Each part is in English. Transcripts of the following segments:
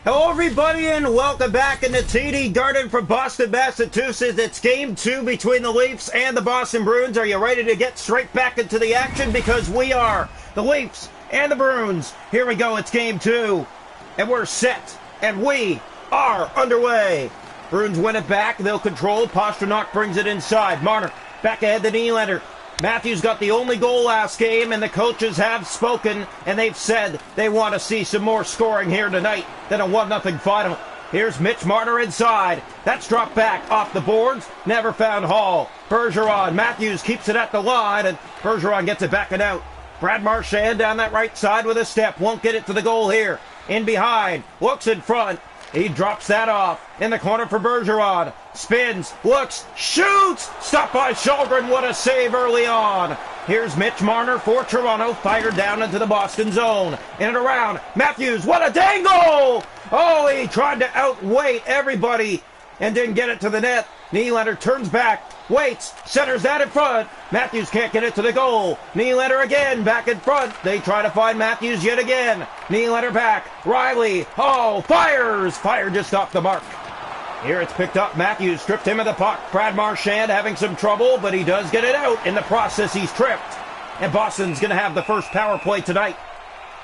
Hello everybody and welcome back in the TD Garden from Boston, Massachusetts. It's game 2 between the Leafs and the Boston Bruins. Are you ready to get straight back into the action? Because we are. The Leafs and the Bruins. Here we go, it's game 2. And we're set. And we are underway. Bruins win it back. They'll control. Pastrnak brings it inside. Marner back ahead to Nylander. Matthews got the only goal last game, and the coaches have spoken, and they've said they want to see some more scoring here tonight than a 1-0 final. Here's Mitch Marner inside. That's dropped back off the boards. Never found Hall. Bergeron. Matthews keeps it at the line, and Bergeron gets it back and out. Brad Marchand down that right side with a step. Won't get it to the goal here. In behind. Looks in front. He drops that off. In the corner for Bergeron. Spins. Looks. Shoots! Stopped by Shalgren. What a save early on. Here's Mitch Marner for Toronto. Fired down into the Boston zone. In and around. Matthews. What a dangle! Oh, he tried to outweight everybody and didn't get it to the net. Nylander turns back. Waits. Centers that in front. Matthews can't get it to the goal. Nylander again back in front. They try to find Matthews yet again. Nylander back. Riley. Oh, fires. Fire just off the mark. Here it's picked up. Matthews stripped him of the puck. Brad Marchand having some trouble, but he does get it out. In the process, he's tripped. And Boston's going to have the first power play tonight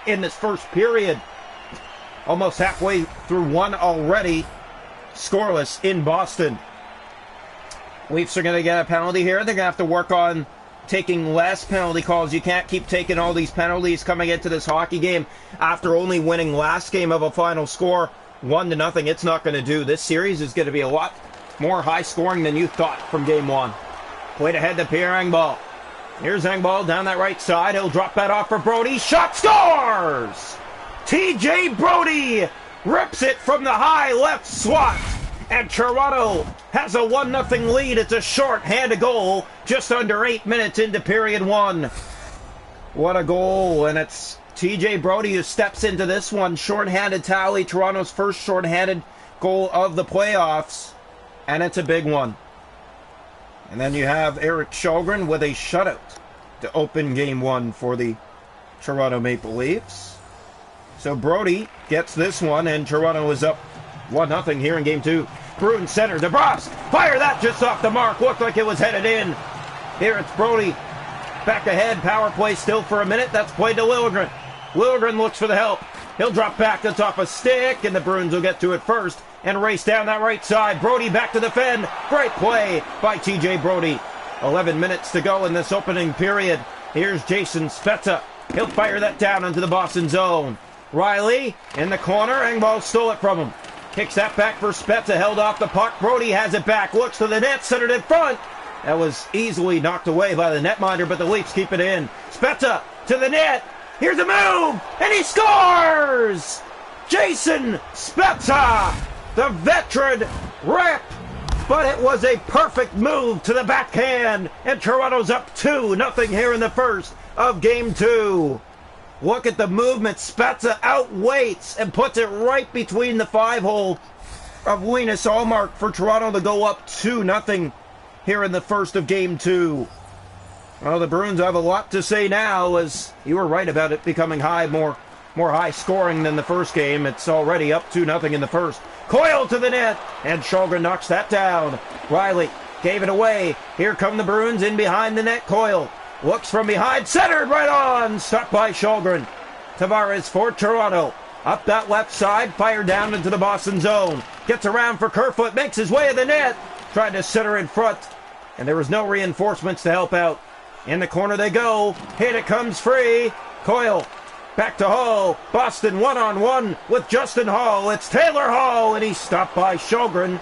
in this first period. Almost halfway through one already. Scoreless in Boston. Leafs are going to get a penalty here. They're going to have to work on taking less penalty calls. You can't keep taking all these penalties coming into this hockey game after only winning last game of a final score 1-0. It's not going to do. This series is going to be a lot more high scoring than you thought from game 1. Played ahead to Pierre Engvall. Here's Engvall down that right side. He'll drop that off for Brody. Shot scores! TJ Brody rips it from the high left slot. And Toronto has a 1-0 lead. It's a short-handed goal just under 8 minutes into period 1. What a goal. And it's TJ Brody who steps into this one. Short-handed tally. Toronto's first short-handed goal of the playoffs. And it's a big one. And then you have Eric Shalgren with a shutout to open game 1 for the Toronto Maple Leafs. So Brody gets this one, and Toronto is up 1-0 here in game 2. Bruins center. DeBrusque. Fire that just off the mark. Looked like it was headed in. Here it's Brody. Back ahead. Power play still for a minute. That's played to Liljegren. Liljegren looks for the help. He'll drop back. That's off a stick, and the Bruins will get to it first and race down that right side. Brody back to defend. Great play by TJ Brody. 11 minutes to go in this opening period. Here's Jason Spezza. He'll fire that down into the Boston zone. Riley in the corner. Engvall stole it from him. Kicks that back for Spezza. Held off the puck. Brody has it back. Looks to the net. Centered in front. That was easily knocked away by the netminder, but the Leafs keep it in. Spezza to the net. Here's a move. And he scores! Jason Spezza, the veteran rep. But it was a perfect move to the backhand. And Toronto's up 2-0 here in the first of game 2. Look at the movement. Spezza outweights and puts it right between the 5-hole of Linus Ullmark for Toronto to go up 2-0 here in the first of game 2. Well, the Bruins have a lot to say now, as you were right about it becoming more high scoring than the first game. It's already up 2-0 in the first. Coyle to the net, and Shalgren knocks that down. Riley gave it away. Here come the Bruins in behind the net. Coyle looks from behind, centered right on, stopped by Shalgren. Tavares for Toronto. Up that left side, fired down into the Boston zone. Gets around for Kerfoot, makes his way to the net. Tried to center in front, and there was no reinforcements to help out. In the corner they go. Hit it comes free. Coyle back to Hall. Boston 1-on-1 with Justin Hall. It's Taylor Hall, and he's stopped by Shalgren.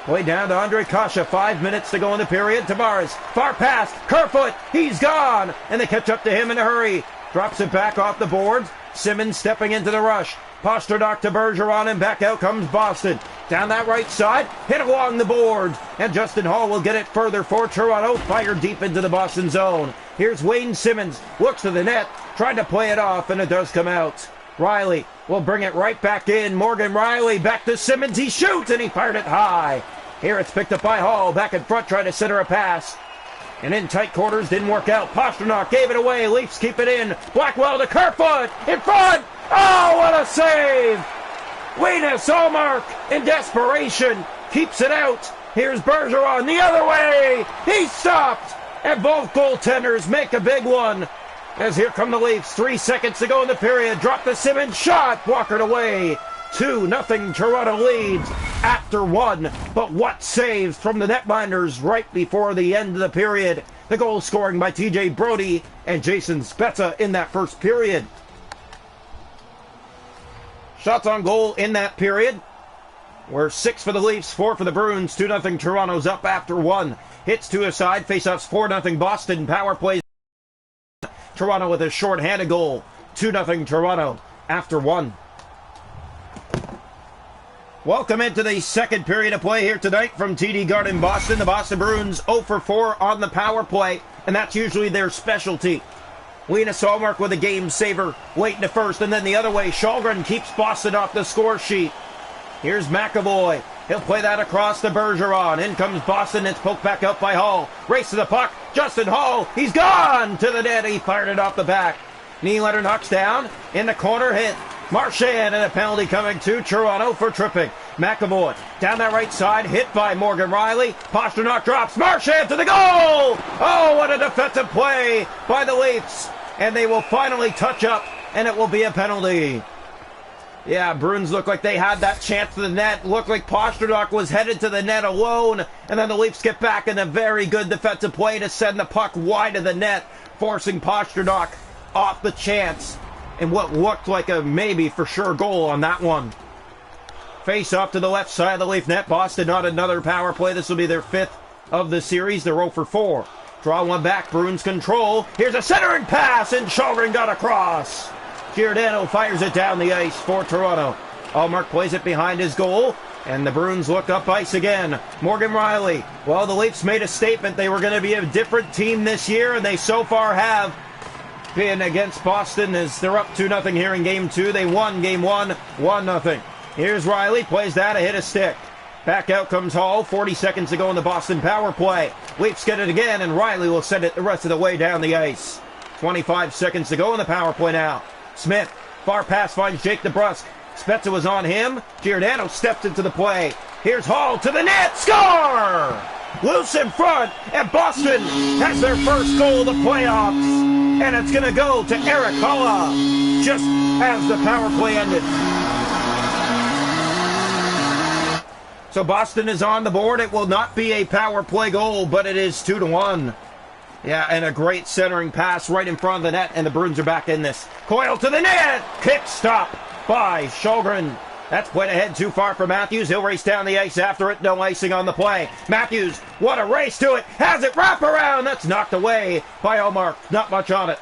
Way down to Andre Kasha. 5 minutes to go in the period. Tavares, far past. Kerfoot, he's gone. And they catch up to him in a hurry. Drops it back off the boards. Simmons stepping into the rush. Pastrnak to Bergeron, and back out comes Boston. Down that right side, hit along the boards. And Justin Hall will get it further for Toronto. Fired deep into the Boston zone. Here's Wayne Simmons. Looks to the net. Tried to play it off, and it does come out. Riley will bring it right back in. Morgan Riley back to Simmons. He shoots, and he fired it high. Here it's picked up by Hall. Back in front, trying to center a pass. And in tight quarters, didn't work out. Pastrnak gave it away. Leafs keep it in. Blackwell to Kerfoot. In front. Oh, what a save! Linus Allmark in desperation keeps it out. Here's Bergeron the other way. He's stopped. And both goaltenders make a big one. As here come the Leafs. 3 seconds to go in the period. Drop the Simmons shot. Walkered away. 2-0 Toronto leads after one. But what saves from the netminders right before the end of the period. The goal scoring by TJ Brodie and Jason Spezza in that first period. Shots on goal in that period were 6 for the Leafs, 4 for the Bruins. 2-0 Toronto's up after one. Hits to a side. Faceoffs 4-0 Boston. Power plays Toronto with a short-handed goal. 2-0 Toronto after one. Welcome into the second period of play here tonight from TD Garden, Boston. The Boston Bruins 0 for 4 on the power play, and that's usually their specialty. Linus Allmark with a game saver late in the first, and then the other way, Shalgren keeps Boston off the score sheet. Here's McAvoy. He'll play that across to Bergeron. In comes Boston. It's poked back out by Hall. Race to the puck. Justin Hall. He's gone to the net. He fired it off the back. Nylander knocks down. In the corner hit. Marchand, and a penalty coming to Toronto for tripping. McAvoy down that right side. Hit by Morgan Riley. Pastrnak drops. Marchand to the goal. Oh, what a defensive play by the Leafs. And they will finally touch up, and it will be a penalty. Yeah, Bruins looked like they had that chance to the net. Looked like Pastrnak was headed to the net alone. And then the Leafs get back in a very good defensive play to send the puck wide of the net, forcing Pastrnak off the chance. And what looked like a maybe for sure goal on that one. Face off to the left side of the Leaf net. Boston not another power play. This will be their 5th of the series. They're 0 for 4. Draw one back. Bruins control. Here's a centering pass, and Shalgren got across. Giordano fires it down the ice for Toronto. Allmark plays it behind his goal, and the Bruins look up ice again. Morgan Riley. Well, the Leafs made a statement they were going to be a different team this year, and they so far have been against Boston as they're up 2-0 here in Game 2. They won Game 1, 1-0. Here's Riley. Plays that, a hit a stick. Back out comes Hall. 40 seconds to go in the Boston power play. Leafs get it again, and Riley will send it the rest of the way down the ice. 25 seconds to go in the power play now. Smith, far pass finds Jake DeBrusk. Spezza was on him. Giordano steps into the play. Here's Hall to the net. Score! Loose in front, and Boston has their first goal of the playoffs. And it's going to go to Erik Haula just as the power play ended. So Boston is on the board. It will not be a power play goal, but it is 2-1. Yeah, and a great centering pass right in front of the net, and the Bruins are back in this. Coyle to the net! Kick stop by Shalgren. That's played ahead too far for Matthews. He'll race down the ice after it. No icing on the play. Matthews, what a race to it. Has it wrap around. That's knocked away by Allmark. Not much on it.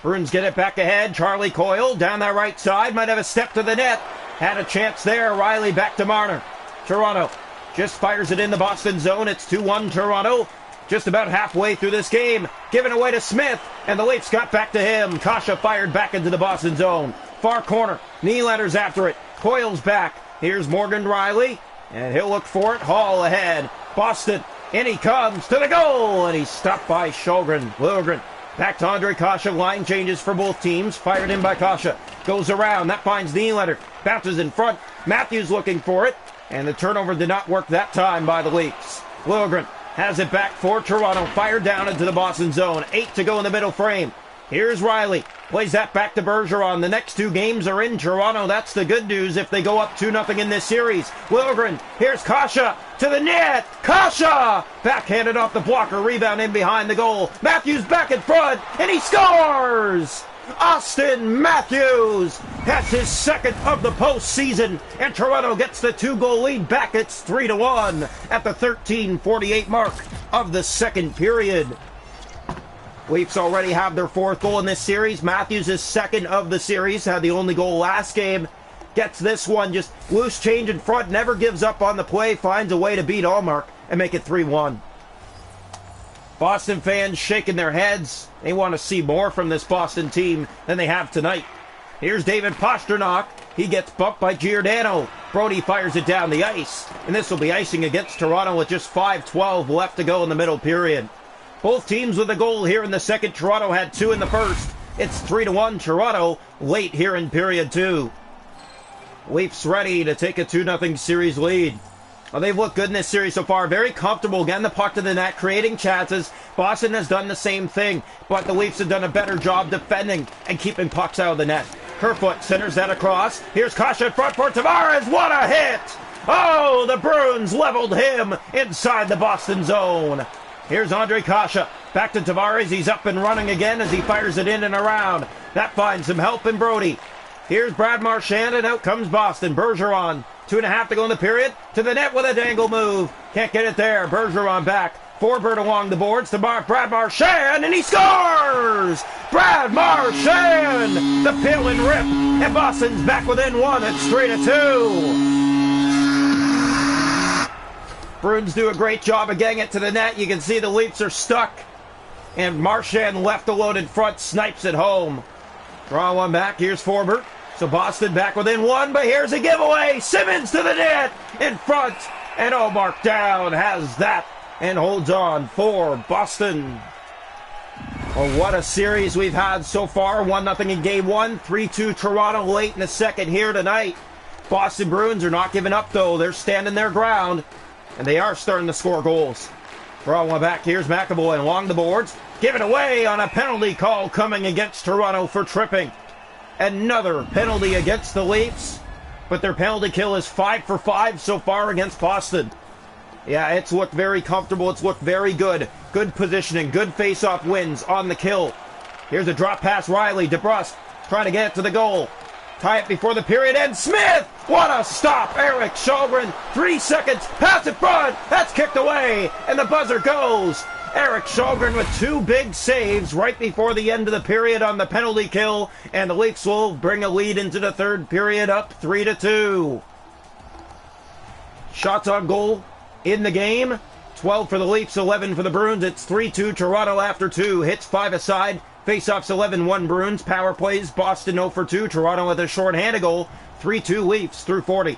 Bruins get it back ahead. Charlie Coyle down that right side. Might have a step to the net. Had a chance there. Riley back to Marner. Toronto just fires it in the Boston zone. It's 2-1 Toronto. Just about halfway through this game. Given away to Smith, and the Leafs got back to him. Kasha fired back into the Boston zone. Far corner. Nylander's after it. Coyle's back. Here's Morgan Riley, and he'll look for it. Hall ahead. Boston, in he comes to the goal, and he's stopped by Shalgren. Liljegren back to Andre Kasha. Line changes for both teams. Fired in by Kasha. Goes around. That finds Nylander. Bounces in front. Matthews looking for it, and the turnover did not work that time by the Leafs. Liljegren has it back for Toronto. Fired down into the Boston zone. 8 to go in the middle frame. Here's Riley. Plays that back to Bergeron. The next 2 games are in Toronto. That's the good news if they go up 2-0 in this series. Liljegren. Here's Kasha to the net. Kasha! Backhanded off the blocker. Rebound in behind the goal. Matthews back in front. And he scores! Austin Matthews has his second of the postseason, and Toronto gets the 2-goal lead back. It's 3-1 at the 13:48 mark of the second period. Leafs already have their 4th goal in this series. Matthews is second of the series, had the only goal last game. Gets this one, just loose change in front, never gives up on the play, finds a way to beat Allmark and make it 3-1. Boston fans shaking their heads. They want to see more from this Boston team than they have tonight. Here's David Pastrnak. He gets bumped by Giordano. Brodie fires it down the ice. And this will be icing against Toronto with just 5:12 left to go in the middle period. Both teams with a goal here in the second. Toronto had 2 in the first. It's 3-1 Toronto late here in period 2. Leafs ready to take a 2-0 series lead. Well, they've looked good in this series so far. Very comfortable getting the puck to the net, creating chances. Boston has done the same thing, but the Leafs have done a better job defending and keeping pucks out of the net. Kerfoot centers that across. Here's Kasha in front for Tavares. What a hit! Oh, the Bruins leveled him inside the Boston zone. Here's Andre Kasha. Back to Tavares. He's up and running again as he fires it in and around. That finds some help in Brody. Here's Brad Marchand, and out comes Boston. Bergeron, 2.5 to go in the period. To the net with a dangle move. Can't get it there. Bergeron back. Forbert along the boards to Brad Marchand, and he scores! Brad Marchand! The peel and rip, and Boston's back within one. It's 3-2. Bruins do a great job of getting it to the net. You can see the Leafs are stuck, and Marchand left alone in front, snipes it home. Draw one back. Here's Forbert. So Boston back within one, but here's a giveaway. Simmons to the net in front, and Mark down has that and holds on for Boston. Oh, what a series we've had so far. 1-0 in game one, 3-2 Toronto late in the second here tonight. Boston Bruins are not giving up, though. They're standing their ground, and they are starting to score goals. Draw one back. Here's McAvoy along the boards. Give it away on a penalty call coming against Toronto for tripping. Another penalty against the Leafs, but their penalty kill is 5 for 5 so far against Boston. Yeah, it's looked very comfortable. It's looked very good. Good positioning, good face-off wins on the kill. Here's a drop pass, Riley. DeBrusque trying to get it to the goal. Tie it before the period, and Smith! What a stop! Eric Sjögren, 3 seconds, pass in front! That's kicked away, and the buzzer goes! Eric Sjögren with 2 big saves right before the end of the period on the penalty kill, and the Leafs will bring a lead into the third period up 3-2. Shots on goal in the game, 12 for the Leafs, 11 for the Bruins. It's 3-2 Toronto after 2. Hits 5 aside. Face-offs 11-1 Bruins. Power plays Boston 0 for 2. Toronto with a short-handed goal. 3-2 Leafs through 40.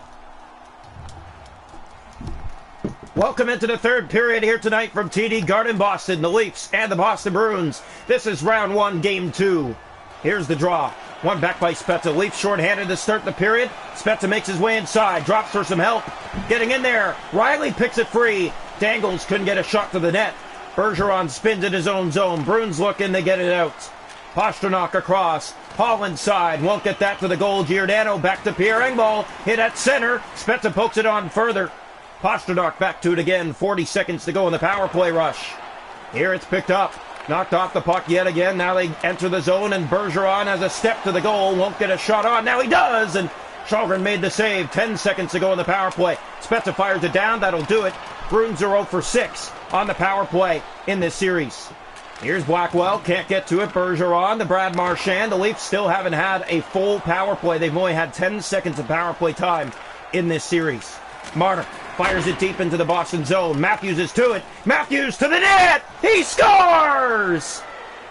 Welcome into the third period here tonight from TD Garden, Boston. The Leafs and the Boston Bruins. This is round 1, game 2. Here's the draw. One back by Spezza. Leafs short-handed to start the period. Spezza makes his way inside. Drops for some help. Getting in there. Riley picks it free. Dangles couldn't get a shot to the net. Bergeron spins in his own zone. Bruins looking to get it out. Pastrnak across. Paul inside. Won't get that to the goal. Giordano back to Pierre Engvall. Hit at center. Spezza pokes it on further. Pastrnak back to it again. 40 seconds to go in the power play rush. Here it's picked up. Knocked off the puck yet again. Now they enter the zone, and Bergeron has a step to the goal. Won't get a shot on. Now he does, and Sjögren made the save. 10 seconds to go in the power play. Spezza fires it down. That'll do it. Bruins are 0 for 6 on the power play in this series. Here's Blackwell. Can't get to it. Bergeron to Brad Marchand. The Leafs still haven't had a full power play. They've only had 10 seconds of power play time in this series. Marner fires it deep into the Boston zone. Matthews is to it. Matthews to the net. He scores!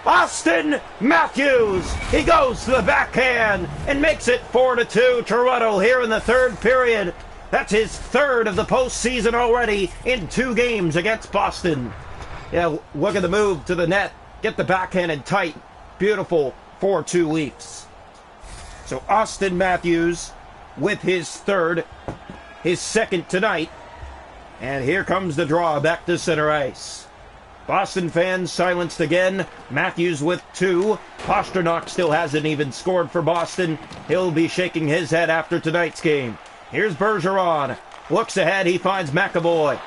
Austin Matthews. He goes to the backhand and makes it 4-2 Toronto here in the third period. That's his third of the postseason already in 2 games against Boston. Yeah, look at the move to the net. Get the backhand and tight. Beautiful 4-2 Leafs. So Austin Matthews with his third, his second tonight. And here comes the draw back to center ice. Boston fans silenced again. Matthews with 2. Pastrnak still hasn't even scored for Boston. He'll be shaking his head after tonight's game. Here's Bergeron. Looks ahead. He finds McAvoy.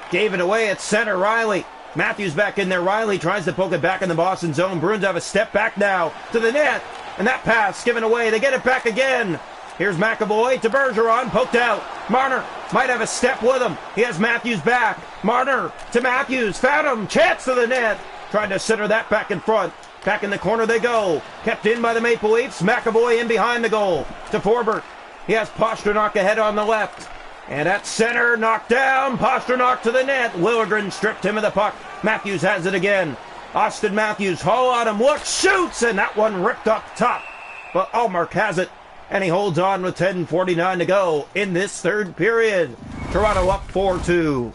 Gave it away at center. Riley. Matthews back in there. Riley tries to poke it back in the Boston zone. Bruins have a step back now to the net. And that pass given away. They get it back again. Here's McAvoy to Bergeron. Poked out. Marner might have a step with him. He has Matthews back. Marner to Matthews. Found him. Chance to the net. Trying to center that back in front. Back in the corner they go. Kept in by the Maple Leafs. McAvoy in behind the goal. To Forbert. He has Pastrnak ahead on the left. And at center, knocked down. Pastrnak to the net. Liljegren stripped him of the puck. Matthews has it again. Austin Matthews, haul on him, looks, shoots, and that one ripped up top. But Ullmark has it, and he holds on with 10:49 to go in this third period. Toronto up 4-2.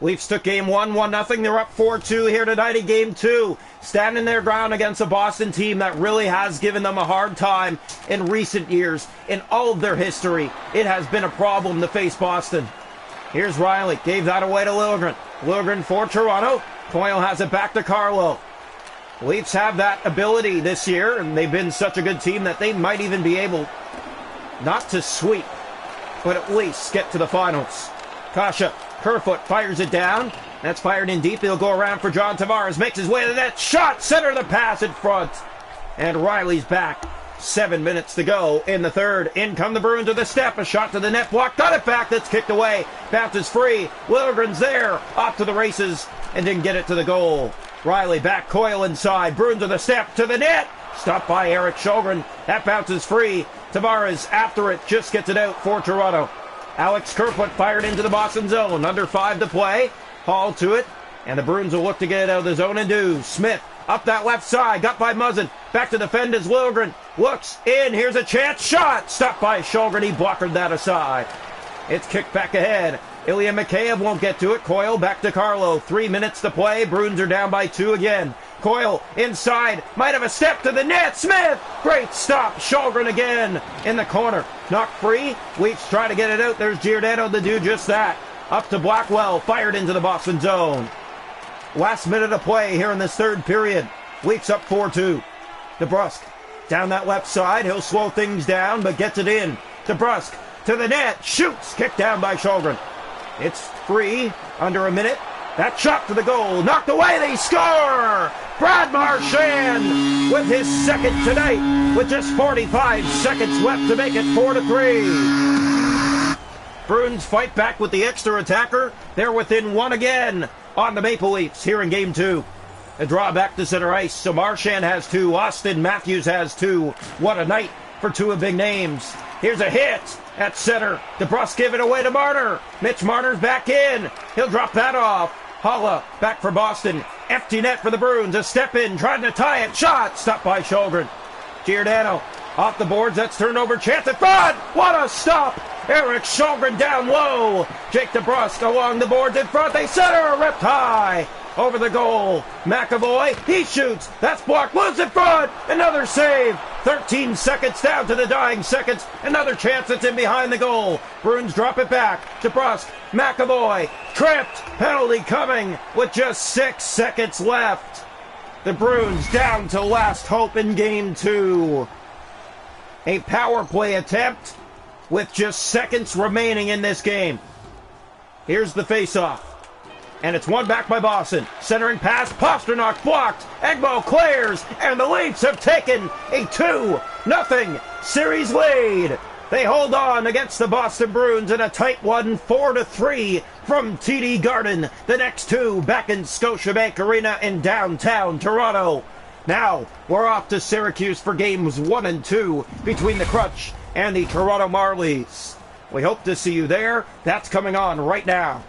Leafs took game one, 1-0. They're up 4-2 here tonight in game two. Standing their ground against a Boston team that really has given them a hard time in recent years. In all of their history, it has been a problem to face Boston. Here's Riley. Gave that away to Liljegren. Liljegren for Toronto. Coyle has it back to Carlo. Leafs have that ability this year, and they've been such a good team that they might even be able not to sweep, but at least get to the finals. Kasha. Kerfoot fires it down. That's fired in deep. He'll go around for John Tavares. Makes his way to the net. Shot. Center of the pass in front. And Riley's back. 7 minutes to go in the third. In come the Bruins with a step. A shot to the net block. Got it back. That's kicked away. Bounces free. Liljegren's there. Off to the races. And didn't get it to the goal. Riley back. Coyle inside. Bruins with a step to the net. Stopped by Eric Kallgren. That bounces free. Tavares after it. Just gets it out for Toronto. Alex Kerfoot fired into the Boston zone. Under 5 to play. Hall to it. And the Bruins will look to get it out of the zone and do. Smith up that left side. Got by Muzzin. Back to defend as Liljegren. Looks in. Here's a chance. Shot. Stopped by Kallgren. He blocked that aside. It's kicked back ahead. Ilya Mikheyev won't get to it. Coyle back to Carlo. 3 minutes to play. Bruins are down by 2 again. Coyle inside. Might have a step to the net. Smith. Great stop. Kallgren again in the corner. Knocked free. Leafs try to get it out. There's Giordano to do just that. Up to Blackwell. Fired into the Boston zone. Last minute of play here in this third period. Leafs up 4-2. DeBrusk down that left side. He'll slow things down, but gets it in. DeBrusk to the net. Shoots. Kicked down by Kallgren. It's free. Under a minute. That shot to the goal. Knocked away. They score! Brad Marchand with his second tonight with just 45 seconds left to make it 4-3. Bruins fight back with the extra attacker. They're within 1 again on the Maple Leafs here in game 2. A draw back to center ice. So Marchand has 2. Austin Matthews has 2. What a night for 2 of big names. Here's a hit at center. DeBrusk give it away to Marner. Mitch Marner's back in. He'll drop that off. Holla back for Boston. Empty net for the Bruins. A step in, trying to tie it. Shot. Stopped by Kallgren. Giordano off the boards. That's turned over. Chance at front. What a stop. Eric Kallgren down low. Jake DeBrusk along the boards in front. They center. Ripped high. Over the goal. McAvoy. He shoots. That's blocked. Loose in front. Another save. 13 seconds down to the dying seconds. Another chance that's in behind the goal. Bruins drop it back. DeBrusk. McAvoy. Tripped. Penalty coming with just 6 seconds left. The Bruins down to last hope in game 2. A power play attempt with just seconds remaining in this game. Here's the face-off. And it's won back by Boston. Centering pass, Pasternak blocked. Egbo clears, and the Leafs have taken a 2-0 series lead. They hold on against the Boston Bruins in a tight one, 4-3 from TD Garden. The next 2 back in Scotiabank Arena in downtown Toronto. Now, we're off to Syracuse for games 1 and 2 between the Crutch and the Toronto Marlies. We hope to see you there. That's coming on right now.